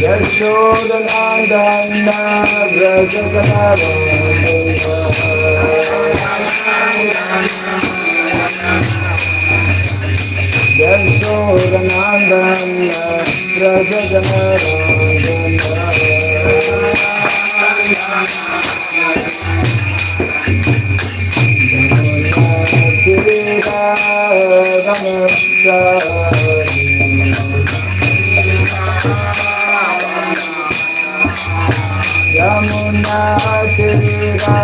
Yashodanandana Yamuna Tira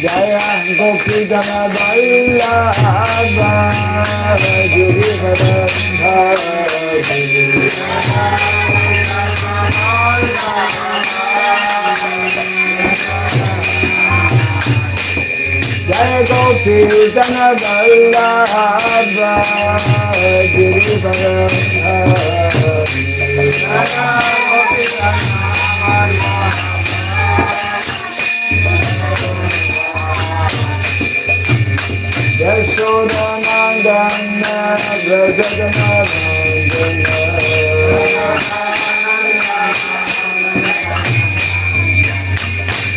Jaya Gopi Gana Vallabha Girivara Jaya Gopi Gana Vallabha Girivara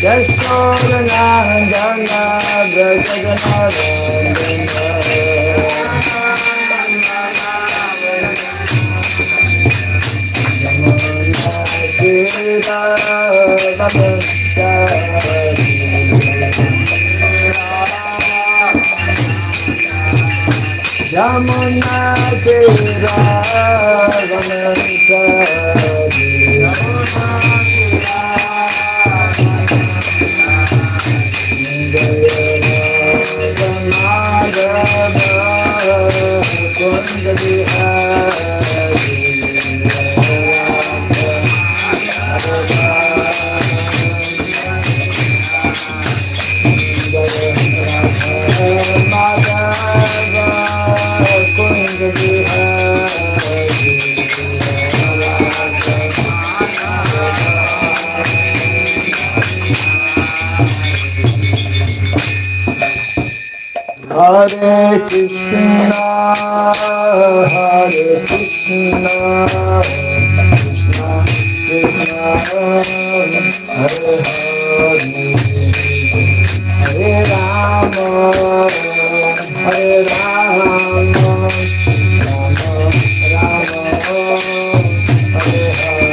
Yashodanandana Yamuna Tira Hare Krishna, Hare Krishna, Krishna Krishna, Hare Hare, Hare Rama, Hare Rama, Rama Rama, Hare Hare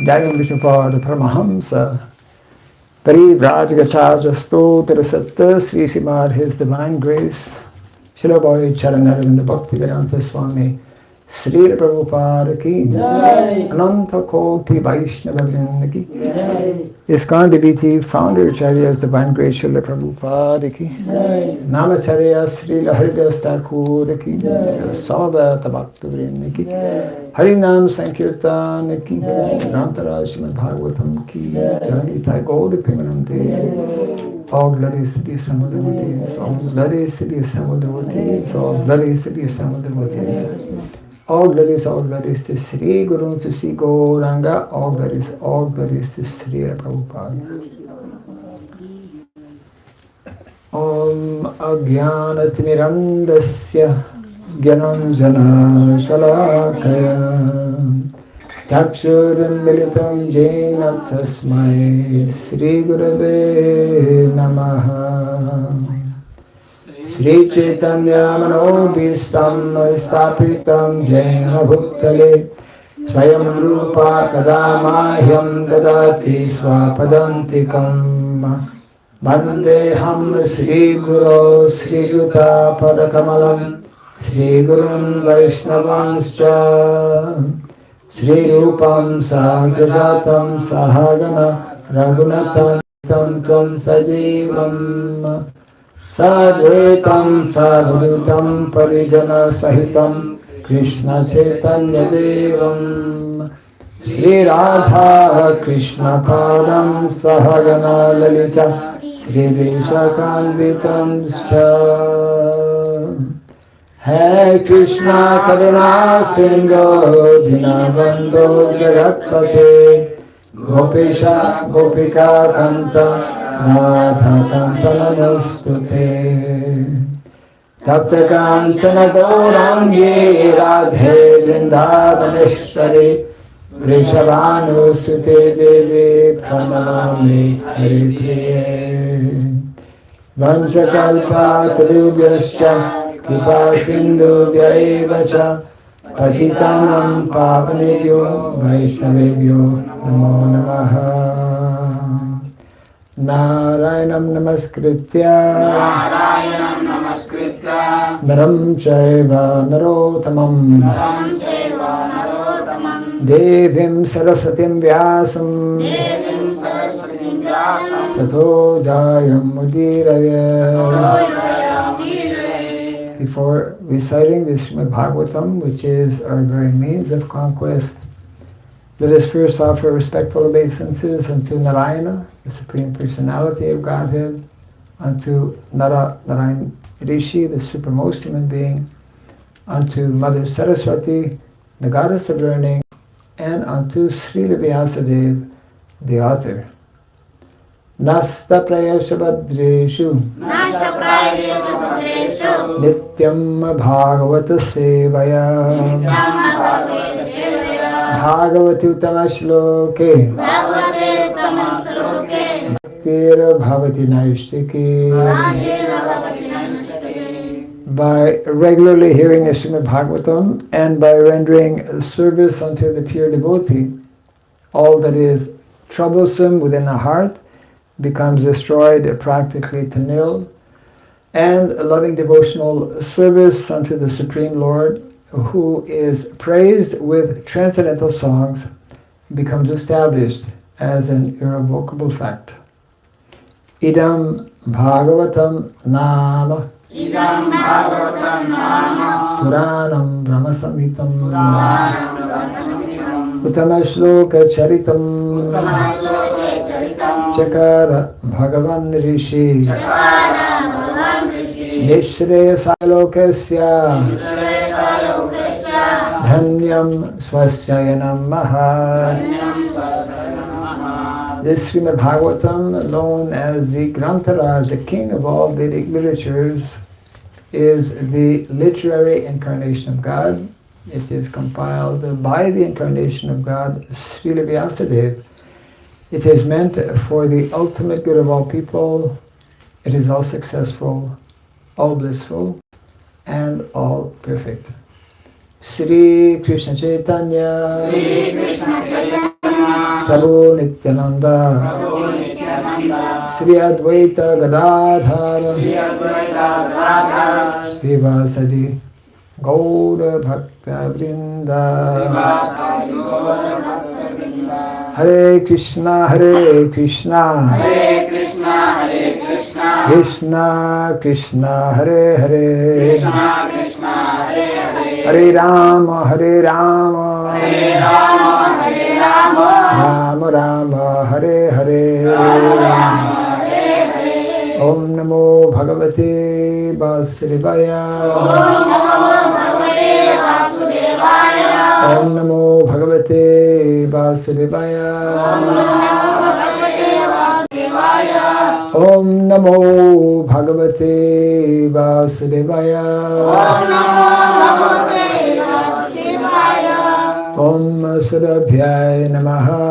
Jayam Vishnupada Paramahamsa Parivrajagacharya Stotra Satta Sri Srimad His Divine Grace Srila Bhai Charanaravinda Bhaktivedanta Swami Srila Prabhupada Ki Ananta Koti Vaishnava Vrinda Ki ISKCON DBT Founder Acharyas Divine Grace Srila Prabhupada Ki Namasarya Srila Haridas Thakur Ki Saubhata Bhakta Vrinda Ki Harinam Sankirtan Ki Nantara Srimad Bhagavatam Ki Janita Gauri Pimanante. All glories to the assembled devotees, all glories to the assembled devotees, all glories to the assembled devotees. All glories to Sri Guru, to Sri Gauranga, all glories to Sri Prabhupada. Om Ajnanatimirandasya Gyananjana Shalakaya Chakshurunmilitam Jena Tasmai Sri Gurave Namaha Sri Chaitanya Manobhistam Stapitam Jena Bhuktale Swayam Rupa Kadamahyam Dadati Swapadantikam Vandeham Sri Guru Sri Juta Padakamalam Sri Gurun Vaishnavanscha Sri Rupam Sagrajatam Sahagana Raghunatam Tvam Sajivam Sadvetam Sadhutam Parijana Sahitam Krishna Chaitanya Devam Sri Radha Krishna Padam Sahagana Lalita Sri Vishakanvitam Hey Krishna Karuna Sindhu Dinabandhu Jagatpate Gopisha Gopika Kanta Radha Kanta Namostute Tapta Kansana Gaurangi Radhe Vrindavaneshwari Vrishabhanu Sute Devi Pranamami Haripriye Vanchakalpa Tarubhyascha Kripa Sindhu Vyaevacha Patitanam Pavanebhyo Vaishnavebhyo Namo Namaha Narayanam Namaskritya Naram Chaiva Narottamam Devim Saraswatim Vyasam Tato Jayam Udiraya. Before reciting the Srimad Bhagavatam, which is our very means of conquest, let us first offer respectful obeisances unto Narayana, the Supreme Personality of Godhead, unto Narayan Rishi, the supermost human being, unto Mother Saraswati, the Goddess of Learning, and unto Srila Vyasadeva, the author. Nasta Prayasha Badreshu Nityam Bhagavata Sevaya Bhagavati Uttama Shloke Bhaktir Bhavati Naishtiki. By regularly hearing the Srimad Bhagavatam and by rendering service unto the pure devotee, all that is troublesome within the heart becomes destroyed practically to nil, and loving devotional service unto the Supreme Lord, who is praised with transcendental songs, becomes established as an irrevocable fact. Idam Bhagavatam Nama Puranam Brahma Samhitam Uttama Shloka Charitam Chakara Bhagavan Rishi Nishreya Salokasya Dhanyam Swasyayanam Maha. This Srimad Bhagavatam, known as the Grantaraj, the king of all Vedic literatures, is the literary incarnation of God. It is compiled by the incarnation of God, Srila Vyasadeva. It is meant for the ultimate good of all people. It is all successful, all blissful, and all perfect. Shri Krishna Chaitanya, Shri Krishna Chaitanya, Prabhu Nityananda, Prabhu Nityananda, Shri Advaita Gadadhara, Shri Advaita Gadadhara, Shri Vasadi Gaura Bhakta Vrinda, Srivasadi Gaura Bhakta Vrinda. Hare Krishna, Hare Krishna, Hare Krishna, Hare Krishna, Krishna Krishna, Hare Hare, Krishna Krishna, Hare Hare, Hare Rama, Hare Rama, Hare Rama, Hare Rama, Rama Rama, Hare Hare, Rama Hare Hare. Om Namo Bhagavate Vasudevaya, Om Namo Bhagavate Vasudevaya, Om Namo Bhagavate Vasudevaya, Om Namo Bhagavate Vasudevaya, Om Namo Bhagavate Vasudevaya, Om Namo Bhagavate Vasudevaya, Om Surabhyaya Namaha,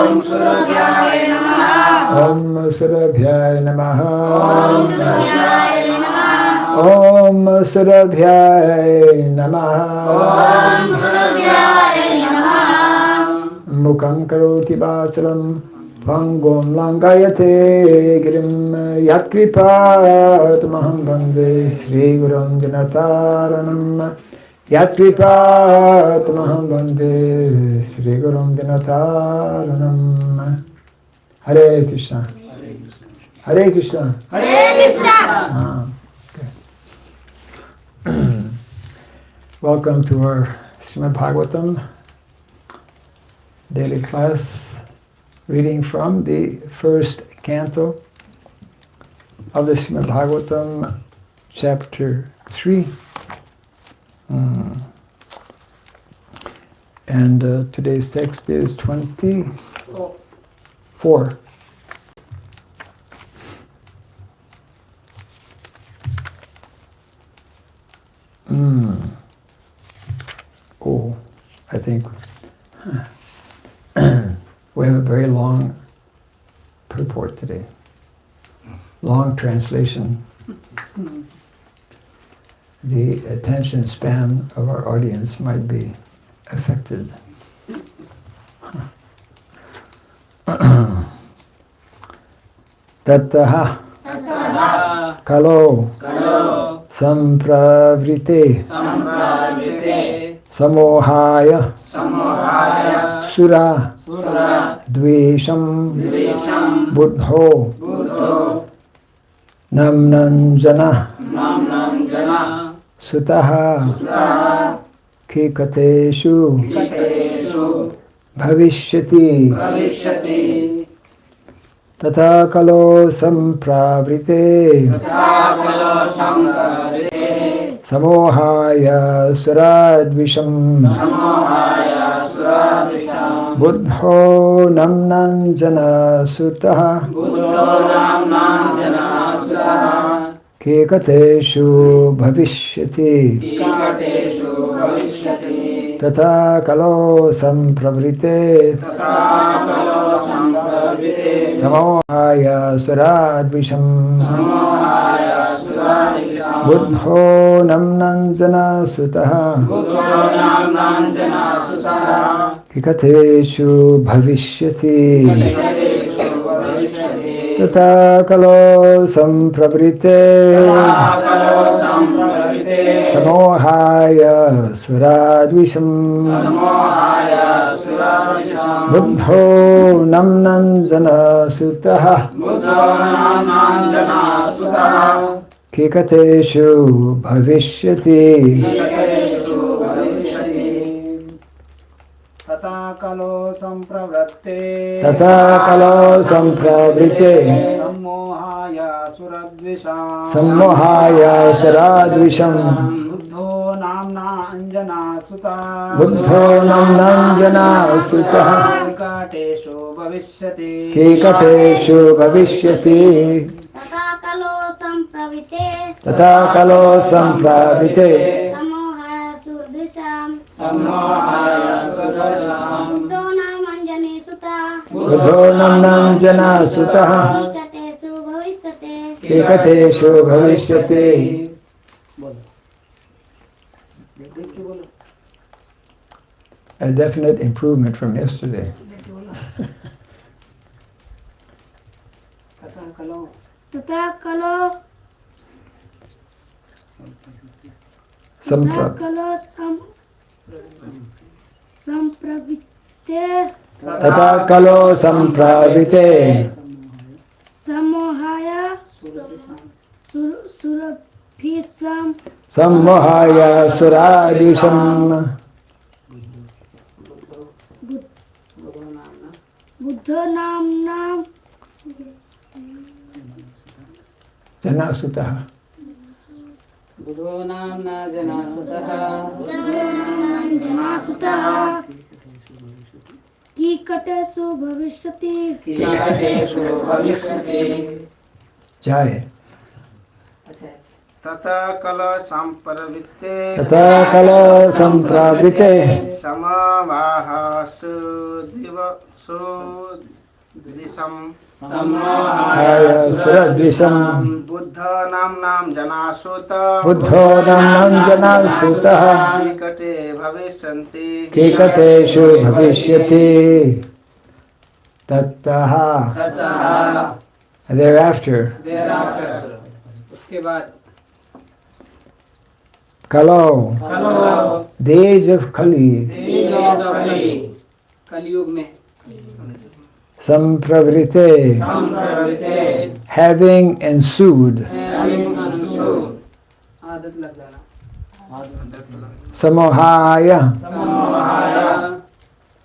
Om Surabhyaya Namaha, Om Surabhyaya Namaha, Om Surabhyaya Namaha, Om Surabhyaya Namaha, Om Surabhyaya Namaha. Mukhaṁ karoti vācalam Pangum langayate girim yatkripatamaham bande Sri Gurum Dinataranam yatkripatamaham bande Sri Gurum Dinataranam. Hare Krishna. Hare Krishna. Hare Krishna. Ah, okay. Welcome to our Srimad Bhagavatam daily class. Reading from the first canto of the Srimad Bhagavatam, chapter 3. And today's text is 24. Oh, I think we have a very long purport today. Long translation. The attention span of our audience might be affected. Tattaha kalo sampravrite samohaya sura dvesham buddho namnanjana sutaha kekateshu bhavishyati tata kalo sampravrite samohaya suradvisham buddho namnanjana sutaha kekateshu bhavishyati tata kalo sampravrite samohaya suradvisham buddho namnanjana sutaha kekateshu bhavishyati tata kalo sampravrite samohaya suradvisham buddho namnanjana sutaha kekateshu bhavishyati tata kalo sampravratte sammohaya suradvisham buddho namna anjana suta kekateshu bhavishyati tata kalo sampravite Tata kalo sampravite. Samohaya surdisham. Sammohaya surdasham. Buddho nam anjani sutta. Buddho namnam jana sutaha. Ekatesu bhavishyate. Ekateshu bhavishyate. A definite improvement from yesterday. तथा कलो तथा कलो संप्रवृत्ते Tata kalo sampravite. समोहाय सुरभिषम Sammohaya suradisham. Buddha नाम Jana sutaha. बुधो नाम्ना जनासुतः जनासुतः कीकटेषु भविष्यति कीकटेषु भविष्यति। Jai. तथा कल संप्रवृत्ते Tata kalo sampravite. समवाह सुदिशम Haya suradvisham. Buddha नाम जनासुत Buddho namnam jana sutaha. निकटे भविष्यन्ति Ekateshu bhavishyati. Tattaha. ततः Thereafter. thereafter उसके बाद Kalo. कलो Days of Kali. days of Kali कलयुग में Sampravrite. संप्रवृत्ते Having ensued. having ensued आदत लग जाना Samohaya. समोहाय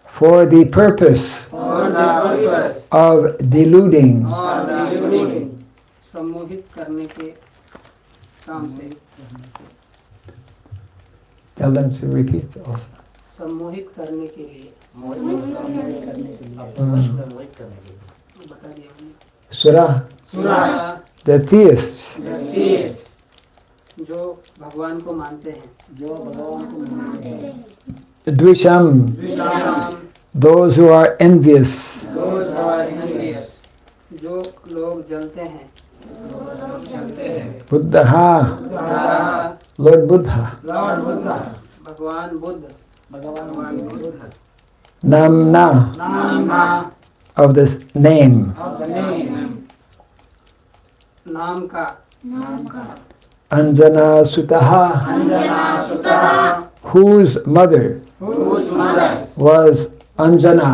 For the purpose for the purpose of deluding. और deluding सम्मोहित करने के काम से Tell them to repeat also. सम्मोहित करने के लिए बता दिया हमने। Sura. सुरा The theists. व्यक्ति जो भगवान को मानते हैं Dvisham. विषाम Those who are envious. those who are envious जो लोग जलते हैं Buddha. Buddha Lord Buddha. Lord Buddha भगवान बुद्ध Namna. नाम Of this name. नाम का Anjana Sutaha. अंजना सुतः Whose mother whose mother was Anjana.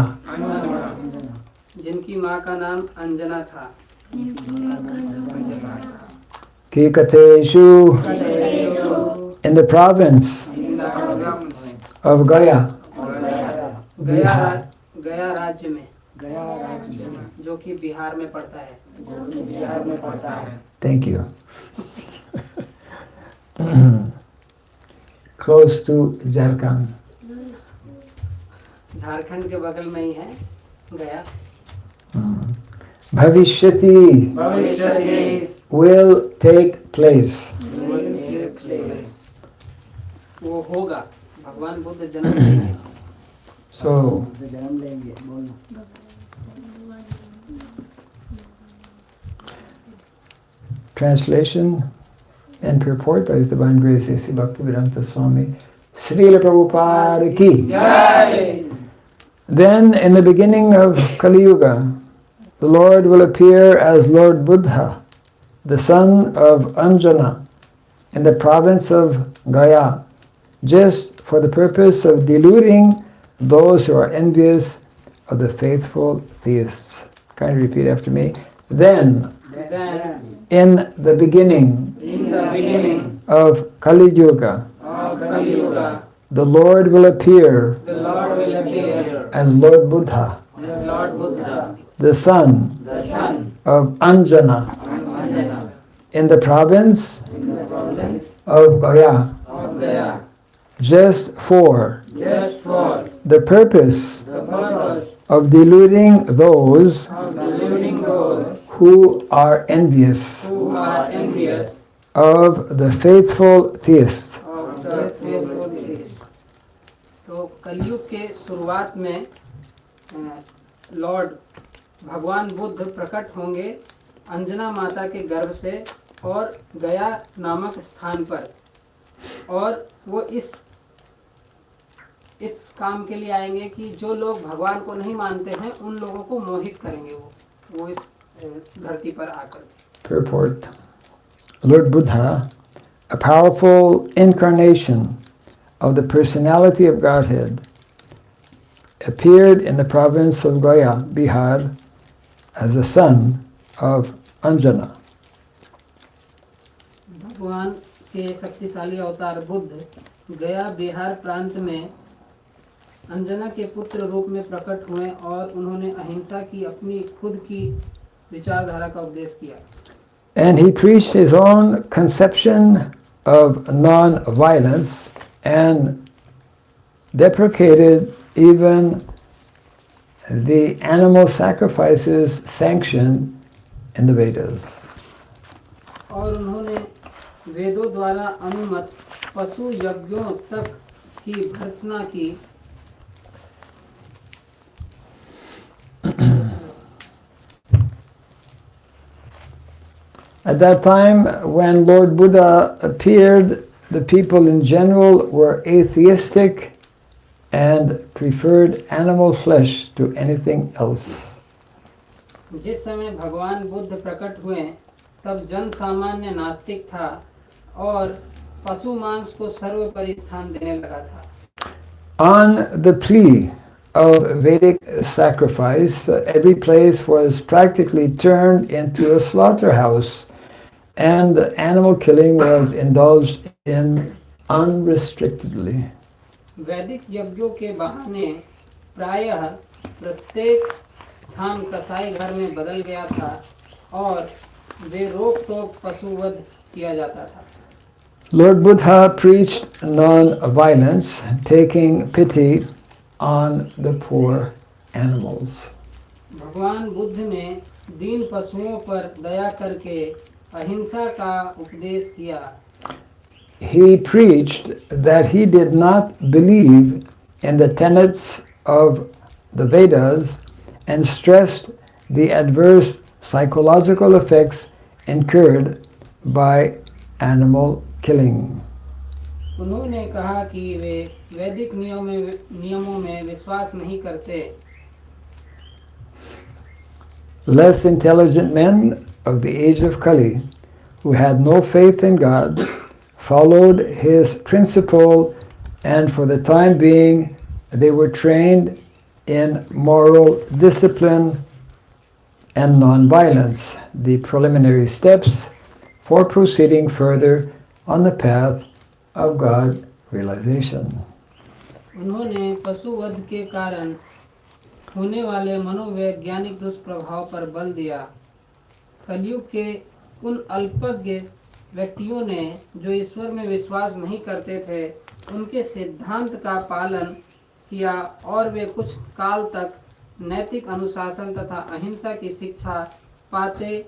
जिनकी माँ का नाम अंजना था Kikateshu. In the province of Gaya. गया राज्य में जो कि बिहार में पड़ता है Thank you. Close to Jharkhand. Jharkhand के बगल में ही है गया Bhavishyati भविष्य will take place. वो होगा भगवान बुद्ध जन्म लेंगे So, translation and purport by His Divine Grace A.C. Bhaktivedanta Swami Srila Prabhupada ki. जय Then, in the beginning of Kali Yuga, the Lord will appear as Lord Buddha, the son of Anjana, in the province of Gaya, just for the purpose of deluding those who are envious of the faithful theists. Kindly repeat after me. Then, Then, in the beginning in the beginning of Kali Yuga, of Kali Yuga, the Lord will appear the Lord will appear as Lord Buddha, as Lord Buddha, the son the son of Anjana, of Anjana, in the province in the province of Gaya, of Gaya, just for just for the purpose the purpose of deluding those of deluding those who are envious who are envious of the faithful theists. of the faithful theists. तो कलयुग के शुरुआत में Lord भगवान बुद्ध प्रकट होंगे अंजना माता के गर्भ से और गया नामक स्थान पर, और वो इस काम के लिए आएंगे कि जो लोग भगवान को नहीं मानते हैं उन लोगों को मोहित करेंगे वो इस धरती पर आकर। Purport. Lord Buddha, a powerful incarnation of the personality of Godhead, appeared in the province of Gaya, Bihar, as a son of Anjana. भगवान के शक्तिशाली अवतार बुद्ध गया बिहार प्रांत में अंजना के पुत्र रूप में प्रकट हुए और उन्होंने अहिंसा की अपनी खुद की विचारधारा का उपदेश किया। And he preached his own conception of non-violence and deprecated even the animal sacrifices sanctioned in the Vedas. और उन्होंने वेदों द्वारा अनुमत पशु यज्ञों तक की भर्त्सना की। At that time, when Lord Buddha appeared, the people in general were atheistic and preferred animal flesh to anything else. जिस समय भगवान बुद्ध प्रकट हुए तब जन सामान्य नास्तिक था और पशु मांस को सर्वोपरि स्थान देने लगा था। On the plea of Vedic sacrifice, every place was practically turned into a slaughterhouse, and animal killing was indulged in unrestrictedly. वैदिक यज्ञों के बहाने प्रायः प्रत्येक स्थान कसाई घर में बदल गया था और बेरोक टोक पशुवध किया जाता था। Lord Buddha preached non-violence, taking pity on the poor animals. भगवान बुद्ध ने दीन पशुओं पर दया करके अहिंसा का उपदेश किया। He preached that he did not believe in the tenets of the Vedas and stressed the adverse psychological effects incurred by animal killing. उन्होंने कहा कि वे वैदिक नियमों में विश्वास नहीं करते। Less intelligent men of the age of Kali, who had no faith in God, followed his principle, and for the time being they were trained in moral discipline and non-violence, the preliminary steps for proceeding further on the path of God realization. उन्होंने पशुवध के कारण होने वाले मनोवैज्ञानिक दुष्प्रभाव पर बल दिया। कलयुग के उन अल्पज्ञ व्यक्तियों ने जो ईश्वर में विश्वास नहीं करते थे उनके सिद्धांत का पालन किया और वे कुछ काल तक नैतिक अनुशासन तथा अहिंसा की शिक्षा पाते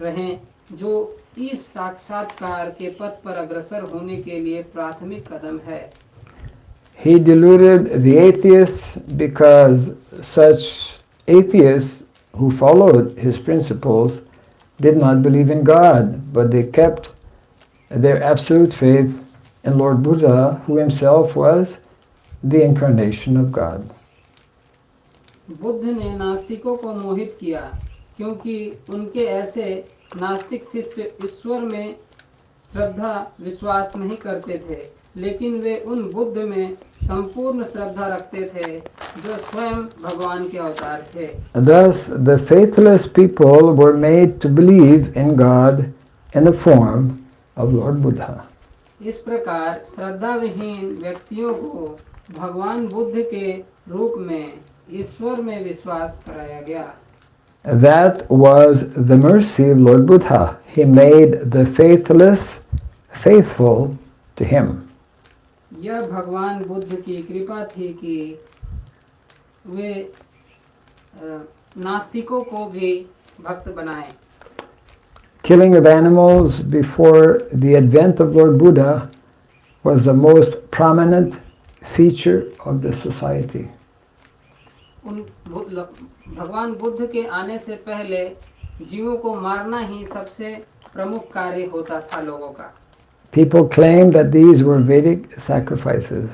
रहे, जो इस साक्षात्कार के पथ पर अग्रसर होने के लिए प्राथमिक कदम है। He deluded the atheists because such atheists who followed his principles did not believe in God, but they kept their absolute faith in Lord Buddha, who himself was the incarnation of God. Buddha ने नास्तिकों को मोहित किया क्योंकि उनके ऐसे नास्तिक शिष्य ईश्वर में श्रद्धा विश्वास नहीं करते थे, लेकिन वे उन बुद्ध में संपूर्ण श्रद्धा रखते थे जो स्वयं भगवान के अवतार थे। Thus, the faithless people were made to believe in God in the form of Lord Buddha. इस प्रकार श्रद्धा विहीन व्यक्तियों को भगवान बुद्ध के रूप में ईश्वर में विश्वास कराया गया। That was the mercy of Lord Buddha. He made the faithless faithful to him. यह भगवान बुद्ध की कृपा थी कि वे नास्तिकों को भी भक्त बनाए। Killing of animals before the advent of Lord Buddha was the most prominent feature of the society. भगवान बुद्ध के आने से पहले जीवों को मारना ही सबसे प्रमुख कार्य होता था लोगों का. People claimed that these were Vedic sacrifices.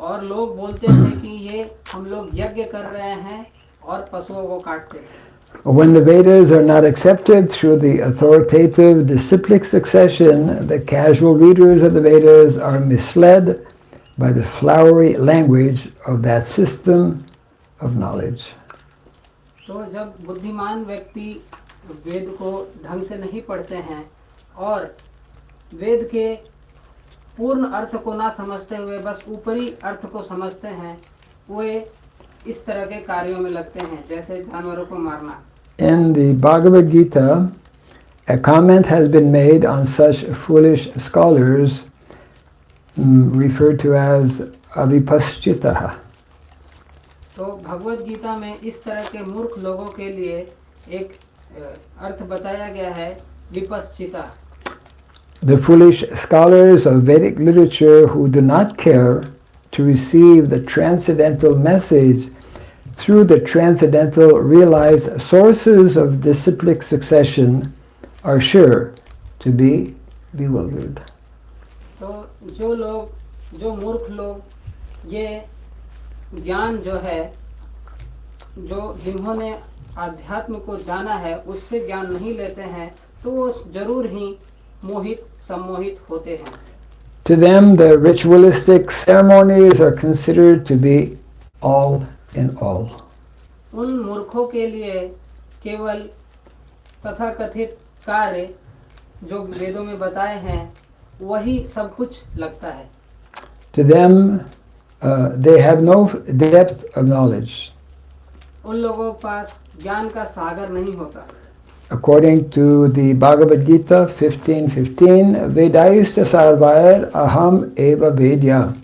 और लोग बोलते थे कि ये हम लोग यज्ञ कर रहे हैं और पशुओं को काटते हैं. When the Vedas are not accepted through the authoritative disciplic succession, the casual readers of the Vedas are misled by the flowery language of that system of knowledge. तो जब बुद्धिमान व्यक्ति वेद को ढंग से नहीं पढ़ते हैं और वेद के पूर्ण अर्थ को ना समझते हुए बस ऊपरी अर्थ को समझते हैं, वे इस तरह के कार्यों में लगते हैं जैसे जानवरों को मारना. In the Bhagavad Gita, a comment has been made on such foolish scholars referred to as avipaschitaha. तो भगवत गीता में इस तरह के मूर्ख लोगों के लिए एक अर्थ बताया गया है विपश्चिता. The foolish scholars of Vedic literature who do not care to receive the transcendental message through the transcendental realized sources of disciplic succession are sure to be bewildered. तो जो मूर्ख लोग ये ज्ञान जो है, जो जिन्होंने आध्यात्म को जाना है उससे ज्ञान नहीं लेते हैं, तो वो जरूर ही मोहित सम्मोहित होते हैं. To them, the ritualistic ceremonies are considered to be all in all. उन मूर्खों के लिए केवल तथाकथित कार्य जो वेदों में बताए हैं वही सब कुछ लगता है. To them, they have no depth of knowledge. उन लोगों के पास ज्ञान का सागर नहीं होता. According to the Bhagavad Gita 15:15, Vedaista sarvair aham eva vedya.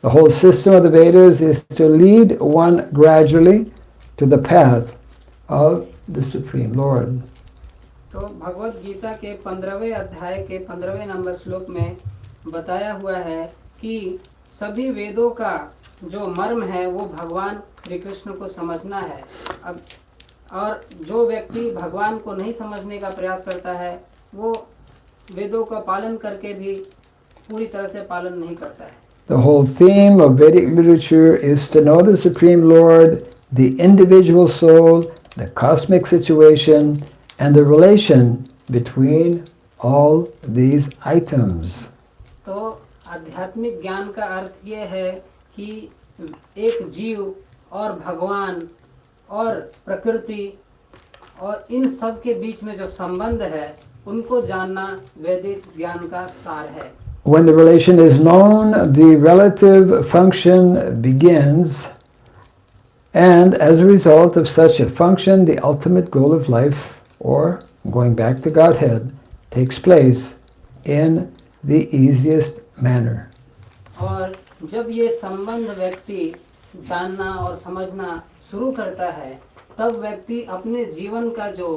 The whole system of the Vedas is to lead one gradually to the path of the Supreme Lord. तो भगवत गीता के 15वें अध्याय के 15वें नंबर श्लोक में बताया हुआ है कि सभी वेदों का जो मर्म है वो भगवान श्री कृष्ण को समझना है. और जो व्यक्ति भगवान को नहीं समझने का प्रयास करता है वो वेदों का पालन करके भी पूरी तरह से पालन नहीं करता है. The whole theme of Vedic literature is to know the Supreme Lord, the individual soul, the cosmic situation, and the relation between all these items. तो आध्यात्मिक ज्ञान का अर्थ ये है कि एक जीव और भगवान और प्रकृति और इन सब के बीच में जो संबंध है उनको जानना वैदिक ज्ञान का सार है. When the relation is known, the relative function begins, and as a result of such a function, the ultimate goal of life, or going back to Godhead, takes place in the easiest manner. और जब ये संबंध व्यक्ति जानना और समझना शुरू करता है तब व्यक्ति अपने जीवन का जो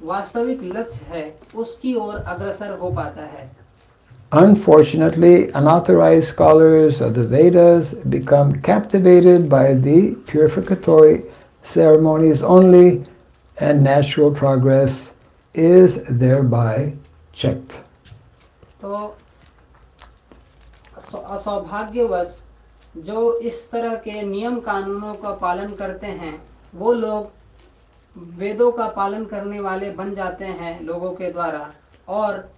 वास्तविक लक्ष्य है उसकी ओर अग्रसर हो पाता है. Unfortunately, unauthorized scholars of the Vedas become captivated by the purificatory ceremonies only, and natural progress is thereby checked. तो असौभाग्यवश जो इस तरह के नियम कानूनों का पालन करते हैं वो लोग वेदों का पालन करने वाले बन जाते हैं लोगों के द्वारा और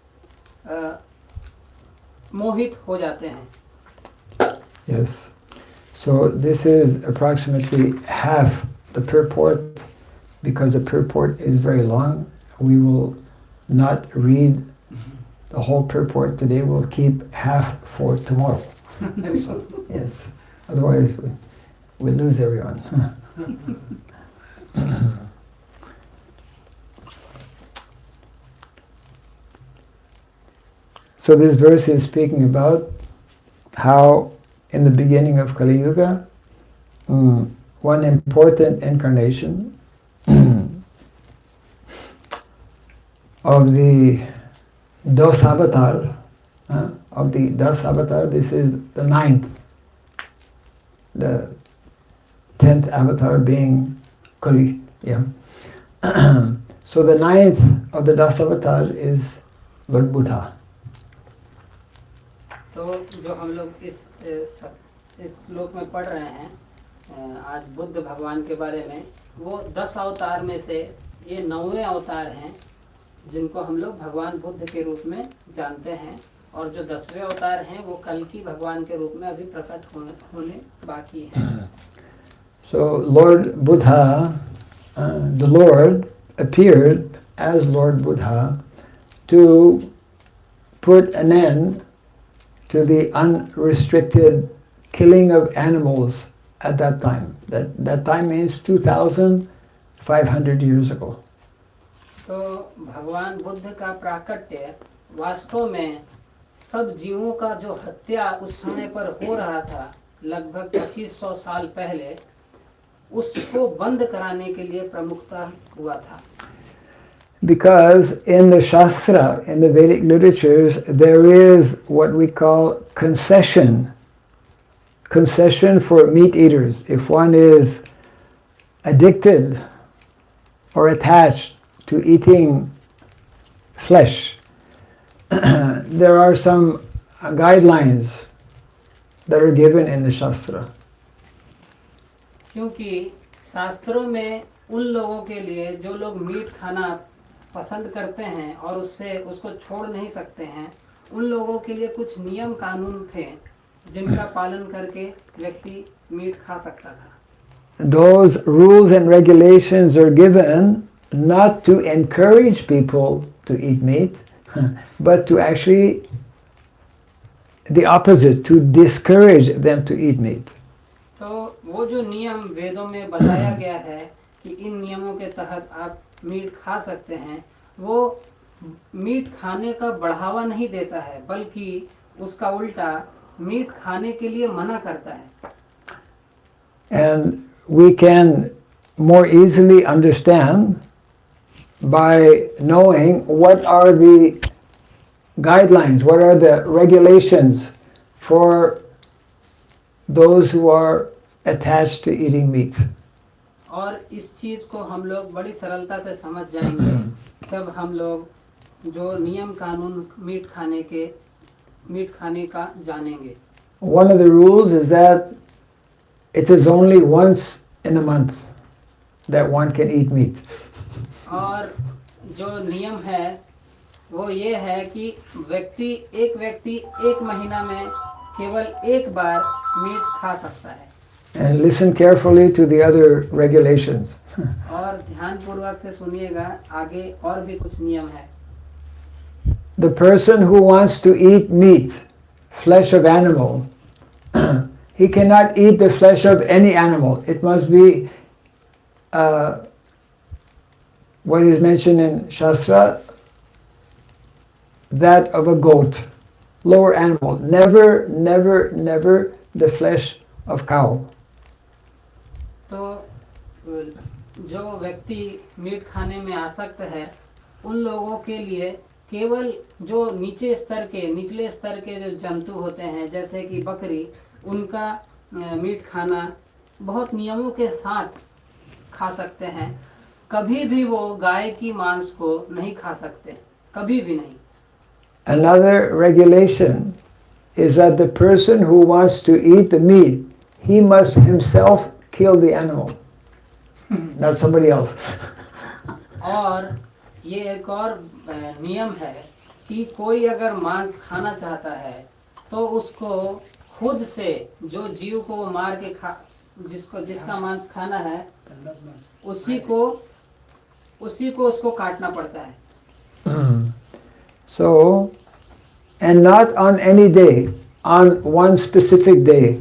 मोहित हो जाते हैं. Yes. So this is approximately half the purport. Because the purport is very long, we will not read the whole purport today. We'll keep half for tomorrow. So, yes. Otherwise, we'll lose everyone. So this verse is speaking about how in the beginning of Kali Yuga, one important incarnation of the Das Avatar, this is the 9th, the 10th avatar being Kali. Yeah. So the 9th of the Das Avatar is Lord Buddha. तो जो हम लोग इस श्लोक में पढ़ रहे हैं आज बुद्ध भगवान के बारे में, वो 10 अवतार में से ये 9वें अवतार हैं जिनको हम लोग भगवान बुद्ध के रूप में जानते हैं, और जो 10वें अवतार हैं वो कल की भगवान के रूप में अभी प्रकट होने बाकी हैं। So Lord Buddha, the Lord appeared as Lord Buddha to put an end to the unrestricted killing of animals at that time. That time means 2,500 years ago. तो भगवान बुद्ध का प्राकट्य वास्तव में सब जीवों का जो हत्या उस समय पर हो रहा था लगभग 2500 साल पहले, उसको बंद कराने के लिए प्रमुखता हुआ था। Because in the Shastra, in the Vedic literatures, there is what we call concession for meat eaters. If one is addicted or attached to eating flesh, there are some guidelines that are given in the Shastra. क्योंकि शास्त्रों में उन लोगों के लिए जो लोग meet खाना पसंद करते हैं और उसको छोड़ नहीं सकते हैं, उन लोगों के लिए कुछ नियम कानून थे जिनका पालन करके व्यक्ति मीट खा सकता था। Those rules and regulations are given not to encourage people to eat meat, but to actually the opposite, to discourage them to eat meat. तो वो जो नियम वेदों में बताया गया है कि इन नियमों के तहत आप मीट खा सकते हैं, वो मीट खाने का बढ़ावा नहीं देता है, बल्कि उसका उल्टा मीट खाने के लिए मना करता है। And we can more easily understand by knowing what are the guidelines, what are the regulations for those who are attached to eating meat. और इस चीज को हम लोग बड़ी सरलता से समझ जाएंगे जब हम लोग जो नियम कानून मीट खाने का जानेंगे। One of the rules is that it is only once in a month that one can eat meat. और जो नियम है वो ये है कि एक व्यक्ति एक महीना में केवल एक बार मीट खा सकता है। And listen carefully to the other regulations. और ध्यानपूर्वक से सुनिएगा, आगे और भी कुछ नियम है। The person who wants to eat meat, flesh of animal, he cannot eat the flesh of any animal. It must be what is mentioned in Shastra, that of a goat, lower animal. Never, never, never the flesh of cow. तो जो व्यक्ति meet खाने में आसक्त है उन लोगों के लिए केवल जो निचले स्तर के जो जंतु होते हैं जैसे कि बकरी, उनका मीट खाना बहुत नियमों के साथ खा सकते हैं। कभी भी वो गाय की मांस को नहीं खा सकते, कभी भी नहीं। Another regulation is that the person who wants to eat the meat, he must himself kill the animal, not somebody else. और ये एक और नियम है कि कोई अगर मांस खाना चाहता है तो उसको खुद से जो जीव को मार के जिसका मांस खाना है उसी को उसको काटना पड़ता है। So, and not on any day, on one specific day.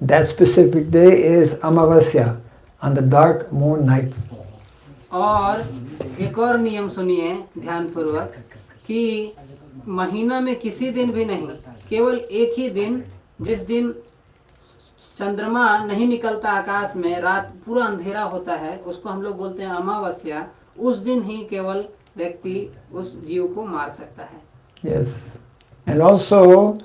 That specific day is Amavasya, on the dark moon night. और एक और नियम सुनिए ध्यानपूर्वक कि महीना में किसी दिन भी नहीं, केवल एक ही दिन, जिस दिन चंद्रमा नहीं निकलता आकाश में, रात पूरा अंधेरा होता है, उसको हम लोग बोलते हैं अमावस्या। उस दिन ही केवल व्यक्ति उस जीव को मार सकता है। Yes. And also,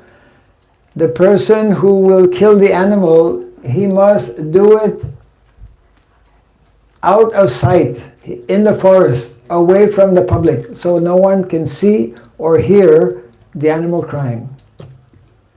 the person who will kill the animal, he must do it out of sight, in the forest, away from the public, so no one can see or hear the animal crying.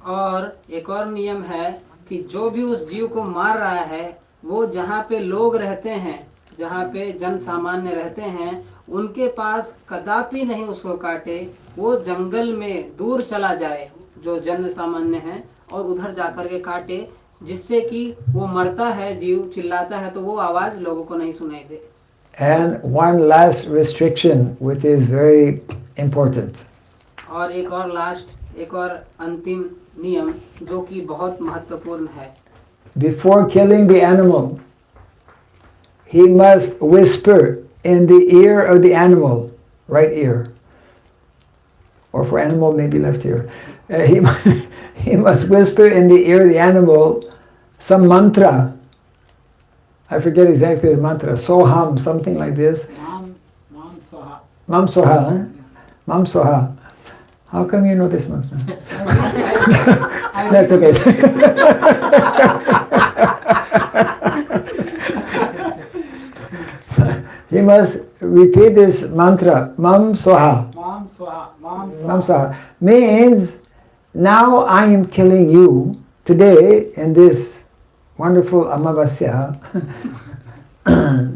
और एक और नियम है कि जो भी उस जीव को मार रहा है वो जहाँ पे लोग रहते हैं, जहाँ पे जन सामान्य रहते हैं, उनके पास कदापि नहीं उसको काटे। वो जंगल में दूर चला जाए जो जन सामान्य है और उधर जाकर के काटे, जिससे कि वो मरता है जीव, चिल्लाता है तो वो आवाज लोगों को नहीं सुनाई दे। And one last restriction which is very important. और एक और अंतिम नियम जो कि बहुत महत्वपूर्ण है। Before killing the animal, he must whisper in the ear of the animal, right ear, or for animal maybe left ear. He must whisper in the ear of the animal some mantra. I forget exactly the mantra. Soham, something like this. Mam Soha. Huh? Mam Soha. How come you know this mantra? That's okay. He must repeat this mantra, Mam Soha. Mam Swaha, Mam Swaha. Mam Soha. Means, now I am killing you today in this wonderful Amavasya,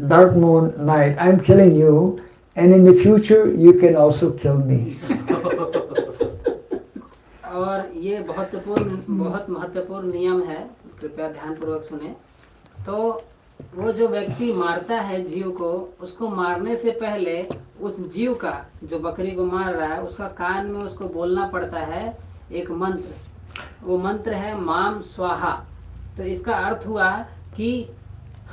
dark moon night. I am killing you, and in the future you can also kill me. और ये बहुत महत्वपूर्ण नियम है, कृपया ध्यान पूर्वक सुने। तो वो जो व्यक्ति मारता है जीव को, उसको मारने से पहले उस जीव का, जो बकरी को मार रहा है, उसका कान में उसको बोलना पड़ता है एक मंत्र। वो मंत्र है माम स्वाहा। तो इसका अर्थ हुआ कि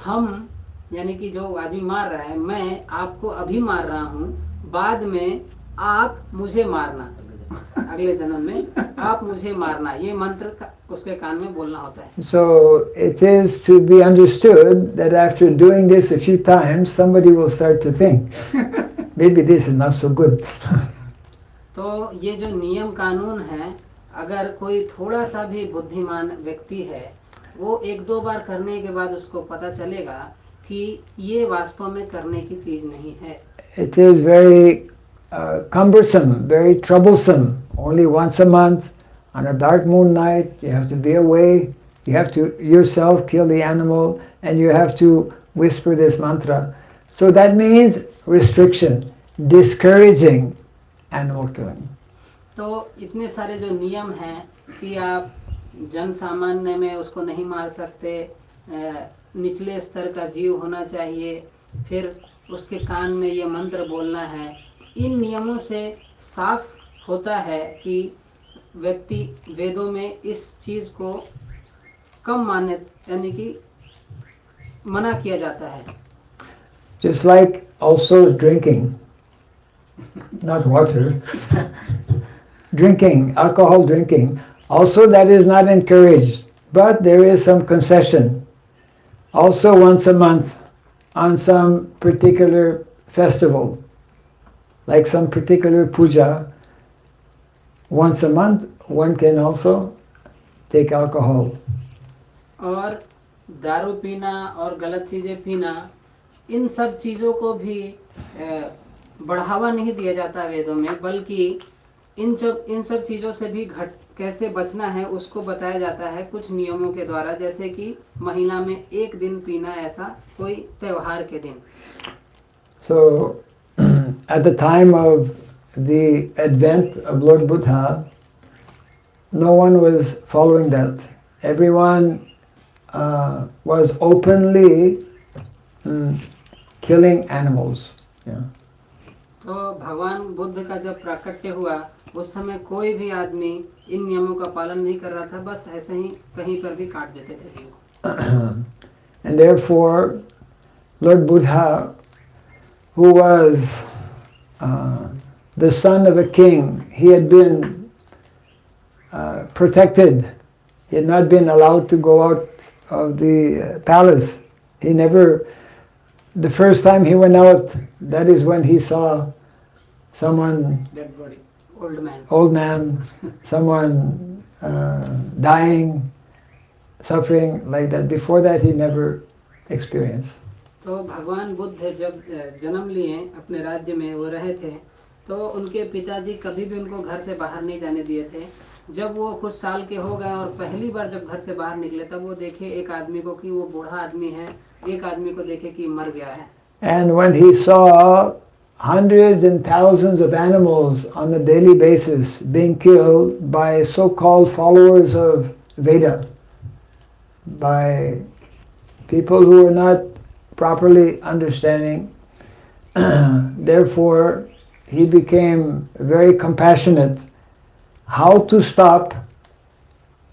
हम, यानी कि जो आदमी मार रहा है, मैं आपको अभी मार रहा हूँ, बाद में आप मुझे मारना, अगले जन्म में आप मुझे मारना, ये मंत्र उसके कान में बोलना होता है। So it is to be understood that after doing this a few times, somebody will start to think, maybe this is not so good. तो ये जो नियम कानून है, अगर कोई थोड़ा सा भी बुद्धिमान व्यक्ति है, वो एक दो बार करने के बाद उसको पता चलेगा कि ये वास्तव में करने की चीज नहीं है। It is very cumbersome, very troublesome. Only once a month, on a dark moon night, you have to be away. You have to yourself kill the animal, and you have to whisper this mantra. So that means restriction, discouraging animal killing. तो इतने सारे जो नियम हैं कि आप जन सामान्य में उसको नहीं मार सकते, निचले स्तर का जीव होना चाहिए, फिर उसके कान में ये मंत्र बोलना है। इन नियमों से साफ होता है कि व्यक्ति वेदों में इस चीज को कम मान्य, यानी कि मना किया जाता है। Just like also drinking, not water, drinking, alcohol drinking, also that is not encouraged, but there is some concession. Also once a month on some particular festival, like some particular puja, once a month one can also take alcohol. और दारू पीना और गलत चीजें पीना, इन सब चीजों को भी बढ़ावा नहीं दिया जाता वेदों में, बल्कि इन सब चीजों से भी कैसे बचना है उसको बताया जाता है कुछ नियमों के द्वारा, जैसे कि महीना में एक दिन पीना, ऐसा कोई त्योहार के दिन। So at the time of the advent of Lord Buddha, no one was following that. Everyone was openly killing animals. Yeah. तो भगवान बुद्ध का जब प्राकट्य हुआ, उस समय कोई भी आदमी इन नियमों का पालन नहीं कर रहा था, बस ऐसे ही कहीं पर भी काट देते थे जीव। And therefore, Lord Buddha, who was the son of a king, he had been protected. He had not been allowed to go out of the palace. He never, the first time he went out, that is when he saw someone Dead body. old man, someone dying, suffering like that. Before that, he never experienced. तो भगवान बुद्ध जब जन्म लिए अपने राज्य में वो रहे थे, तो उनके पिताजी कभी भी उनको घर से बाहर नहीं जाने दिए थे। जब वो कुछ साल के हो गए और पहली बार जब घर से बाहर निकले, तब वो देखे एक आदमी को कि वो बूढ़ा आदमी है, एक आदमी को देखे कि मर गया है। And when he saw hundreds and thousands of animals on a daily basis being killed by so-called followers of Veda, by people who are not properly understanding, therefore he became very compassionate how to stop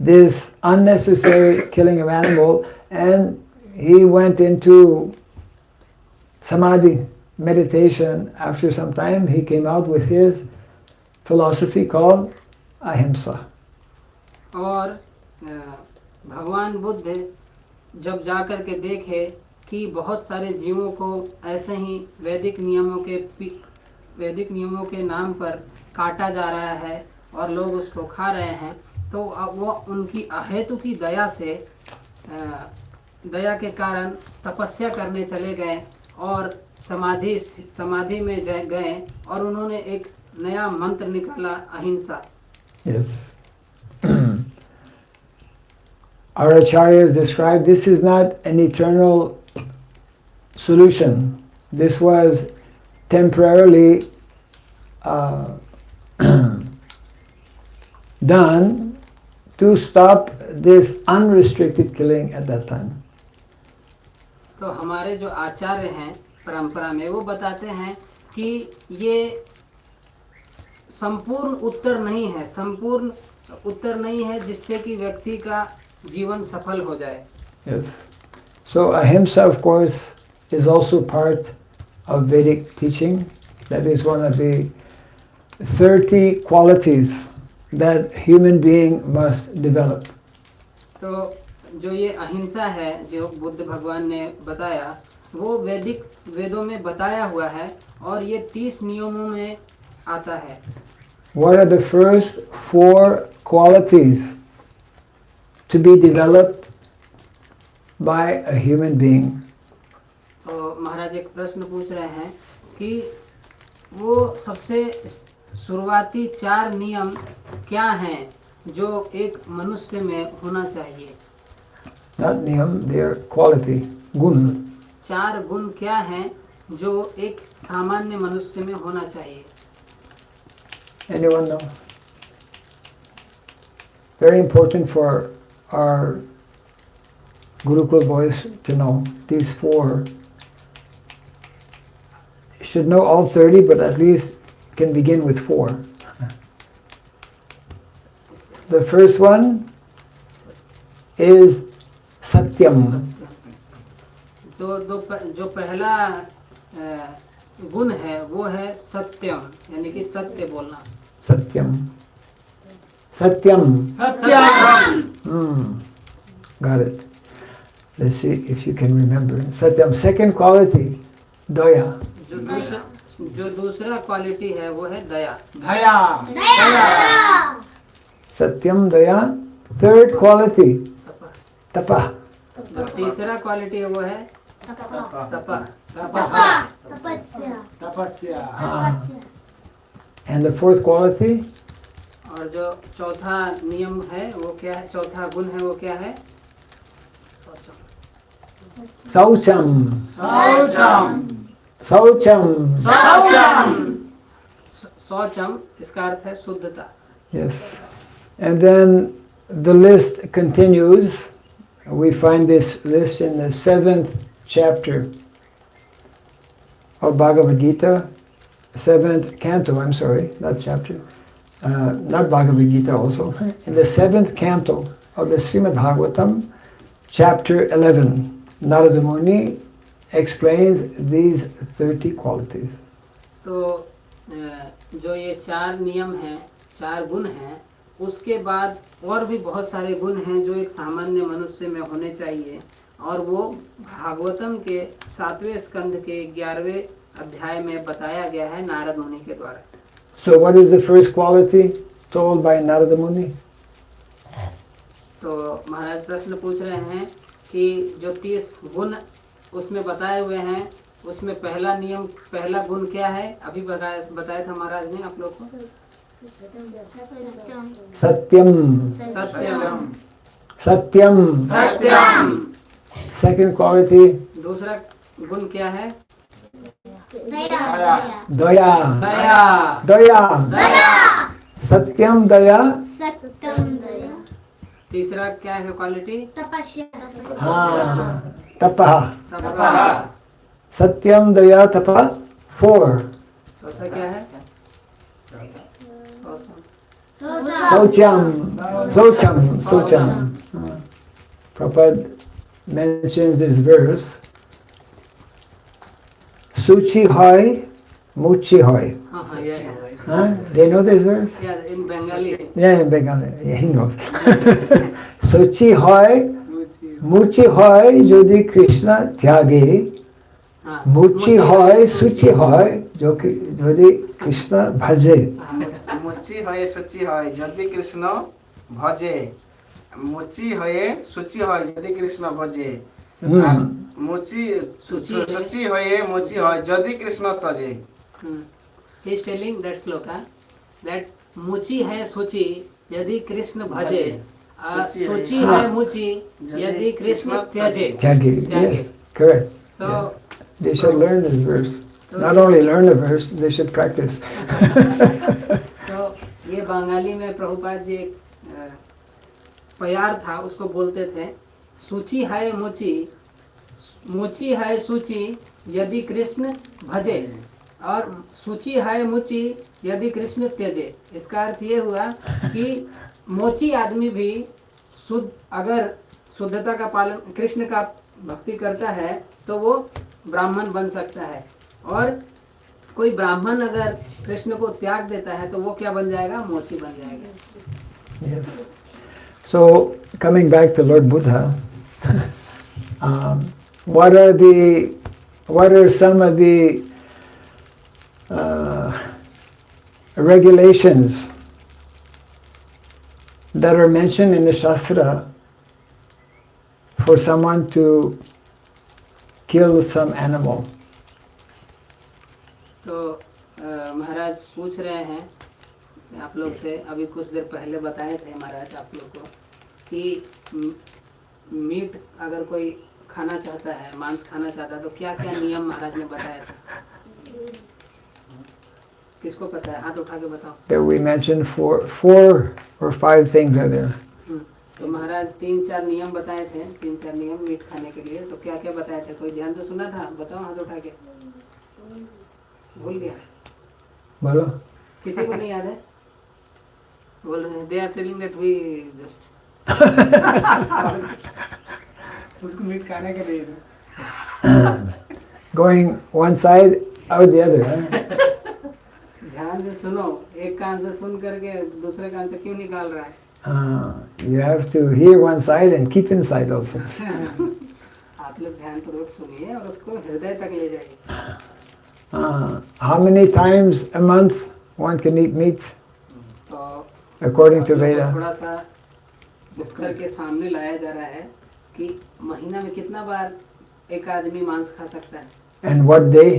this unnecessary killing of animal, and he went into samadhi meditation. After some time he came out with his philosophy called ahimsa. और भगवान बुद्ध जब जा कर के देखे कि बहुत सारे जीवों को ऐसे ही वैदिक नियमों के नाम पर काटा जा रहा है और लोग उसको खा रहे हैं, तो वो उनकी अहेतु की दया के कारण तपस्या करने चले गए और समाधि में गए और उन्होंने एक नया मंत्र निकाला, अहिंसा। Yes. Our acharyas described this is not an eternal solution. This was temporarily done to stop this unrestricted killing at that time. तो हमारे जो आचार्य हैं परंपरा में, वो बताते हैं कि ये संपूर्ण उत्तर नहीं है जिससे कि व्यक्ति का जीवन सफल हो जाए। Yes. So ahimsa, of course, is also part of Vedic teaching. That is one of the 30 qualities that human being must develop. तो जो ये अहिंसा है जो बुद्ध भगवान ने बताया, वो वेदों में बताया हुआ है और ये 30 नियमों में आता है। What are the first 4 qualities to be developed by a human being? तो महाराज एक प्रश्न पूछ रहे हैं कि वो सबसे शुरुआती 4 नियम क्या हैं जो एक मनुष्य में होना चाहिए? Not niyam, they are quality, gun. 4 गुण क्या हैं जो एक सामान्य मनुष्य में होना चाहिए? Anyone know? Very important for our Gurukul boys to know these 4. You should know all 30, but at least can begin with 4. The first one is Satyam. जो पहला गुण है वो है सत्यम, यानी कि सत्य बोलना। Satyam. Satyam. Got it. Let's see if you can remember. Satyam. Second quality, Daya. जो दूसरा क्वालिटी है वो है दया। Satyam, Daya. Third quality, Tapa. जो तीसरा क्वालिटी है वो है तपस्या। And the fourth quality, और जो चौथा नियम है वो क्या है, चौथा गुण है वो क्या है? Saucham. शौचम, इसका अर्थ है शुद्धता। Yes. And then the list continues. We find this list in the 7th chapter of Bhagavad Gita, 7th canto, I'm sorry, not chapter, not Bhagavad Gita also, in the 7th canto of the Srimad Bhagavatam, chapter 11. Narada Muni explains these 30 qualities. तो जो ये 4 नियम हैं, 4 गुण हैं, उसके बाद और भी बहुत सारे गुण हैं जो एक सामान्य मनुष्य में होने चाहिए, और वो भागवतम के 7वें स्कंध के 11वें अध्याय में बताया गया है नारद मुनि के द्वारा। So what is the first quality told by Narada Muni? तो महाराज प्रश्न पूछ रहे हैं कि जो 30 गुण उसमें बताए हुए हैं, उसमें पहला नियम, पहला गुण क्या है? अभी बताया था महाराज ने आप लोग को। Satyam. सत्यम। Satyam. सत्यम। Second quality, दूसरा गुण क्या है? दया। daya. दया। Daya. दया। Satyam, daya. सत्यम दया। तीसरा क्या है क्वालिटी? तपस्या। हाँ, tapaha. तपः। Satyam, daya, tapa. 4. चौथा क्या है? Socham. Socham. Socham. Prabhupada mentions this verse. Suchi hoy, muchi hoy. हाँ हाँ ये है। Huh? They know this verse? क्या इन Bengali? Yeah, in Bengali. Yeah, he knows. Suchi hoy, muchi hoy, jodi Krishna tyage. हाँ, Muchi hoy, suchi hoy, jodi Krishna bhaje. मुची हये सुची हय यदि कृष्ण भजे मुची हये सुची हय यदि कृष्ण भजे আর মুচি সুচি হয়ে মুচি হয় যদি Krishna তজে। He is telling that sloka that मुची है सूची यदि कृष्ण भजे, सूची है मुची यदि Krishna त्यजे। Tyage, yes, correct. So Yeah. They should learn this verse. Not only learn the verse, they should practice. तो ये बंगाली में प्रभुपाद जी एक प्यार था उसको बोलते थे, सूची है मुची, मुची है सूची यदि कृष्ण भजे, और सूची है मुची यदि कृष्ण त्यजे। इसका अर्थ ये हुआ कि मोची आदमी भी शुद्ध, अगर शुद्धता का पालन, कृष्ण का भक्ति करता है तो वो ब्राह्मण बन सकता है, और कोई ब्राह्मण अगर कृष्ण को त्याग देता है तो वो क्या बन जाएगा? मोची बन जाएगा। Yes. So, coming back to Lord Buddha, what are some of the regulations that are mentioned in the Shastra for someone to kill some animal? तो महाराज पूछ रहे हैं आप लोग से, अभी कुछ देर पहले बताए थे महाराज आप लोग को कि मीट अगर कोई खाना चाहता है, मांस खाना चाहता है तो क्या क्या नियम महाराज ने बताया था? किसको पता है? हाथ उठा के बताओ। That we mentioned four or five things are there. तो महाराज 3-4 नियम बताए थे, 3-4 नियम मीट खाने के लिए। तो क्या क्या बताए थे? कोई ध्यान तो सुना था? बताओ हाथ उठा के। भूल गया? बोलो। किसी को नहीं याद है? बोल रहे हैं, they are telling that we just उसको मीट खाने के लिए Going one side, out the other. Huh? ध्यान से सुनो, एक कान से सुन करके दूसरे कान से क्यों निकाल रहा है? You have to hear one side and keep inside also. आप लोग ध्यान पूर्वक सुनिए और उसको हृदय तक ले जाइए। How many times a month one can eat meat? तो According to आप लोगों को Veda. थोड़ा सा उसकर के सामने लाया जा रहा है कि महीना में कितना बार एक आदमी मांस खा सकता है, And what day?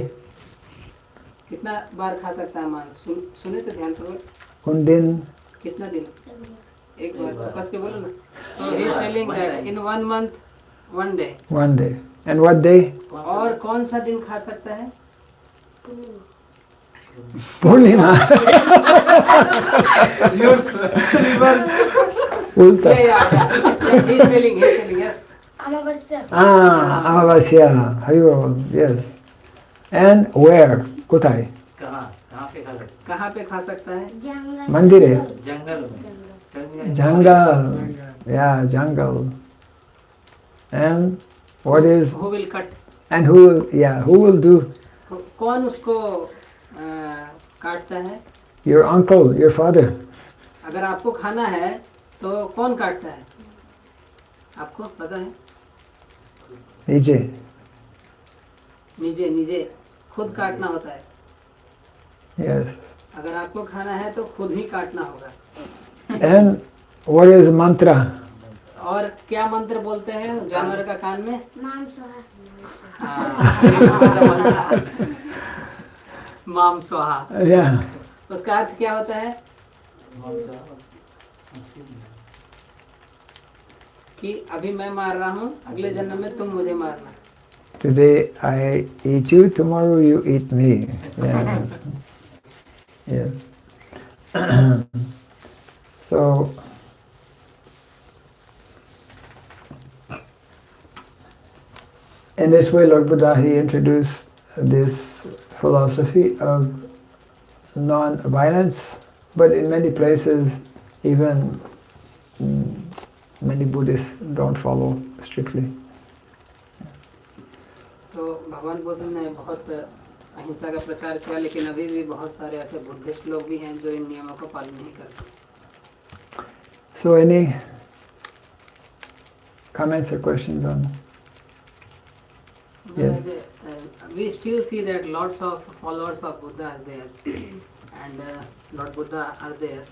कितना बार खा सकता है मांस? सुने तो ध्यान पूर्वक। One दिन. कितना दिन? एक बार कस के बोलो ना। So he is telling that in 1 month, 1 day. One day. And what day? और कौन सा दिन खा सकता है? Purnima. Ulta. He is telling, yes. Amavasya. Haribol. Yes. And where? Kotai? कहाँ पे खा सकता है? Mandire. जंगल में Jungle. Yeah, jungle. And what is? Who will cut? And who will do? कौन उसको काटता है? Your uncle, your father. अगर आपको खाना है तो कौन काटता है? आपको पता है? Nije. निजे निजे खुद काटना होता है। Yes. अगर आपको खाना है तो खुद ही काटना होगा। And what is mantra? और क्या मंत्र बोलते हैं जानवर का कान में? माम स्वाहा। माम स्वाहा। Yeah. उसका अर्थ क्या होता है? कि अभी मैं मार रहा हूँ, अगले जन्म में तुम मुझे मारना। Today I eat you, tomorrow you eat me. Yes. Yes. So, in this way, Lord Buddha, he introduced this philosophy of non-violence, but in many places, even many Buddhists don't follow strictly. तो भगवान बुद्ध ने बहुत अहिंसा का प्रचार किया, लेकिन अभी भी बहुत सारे ऐसे बुद्धिस्ट लोग भी हैं जो इन नियमों का पालन नहीं करते। So, any comments or questions on? Yes. We still see that lots of followers of Buddha are there, and Lord Buddha are there.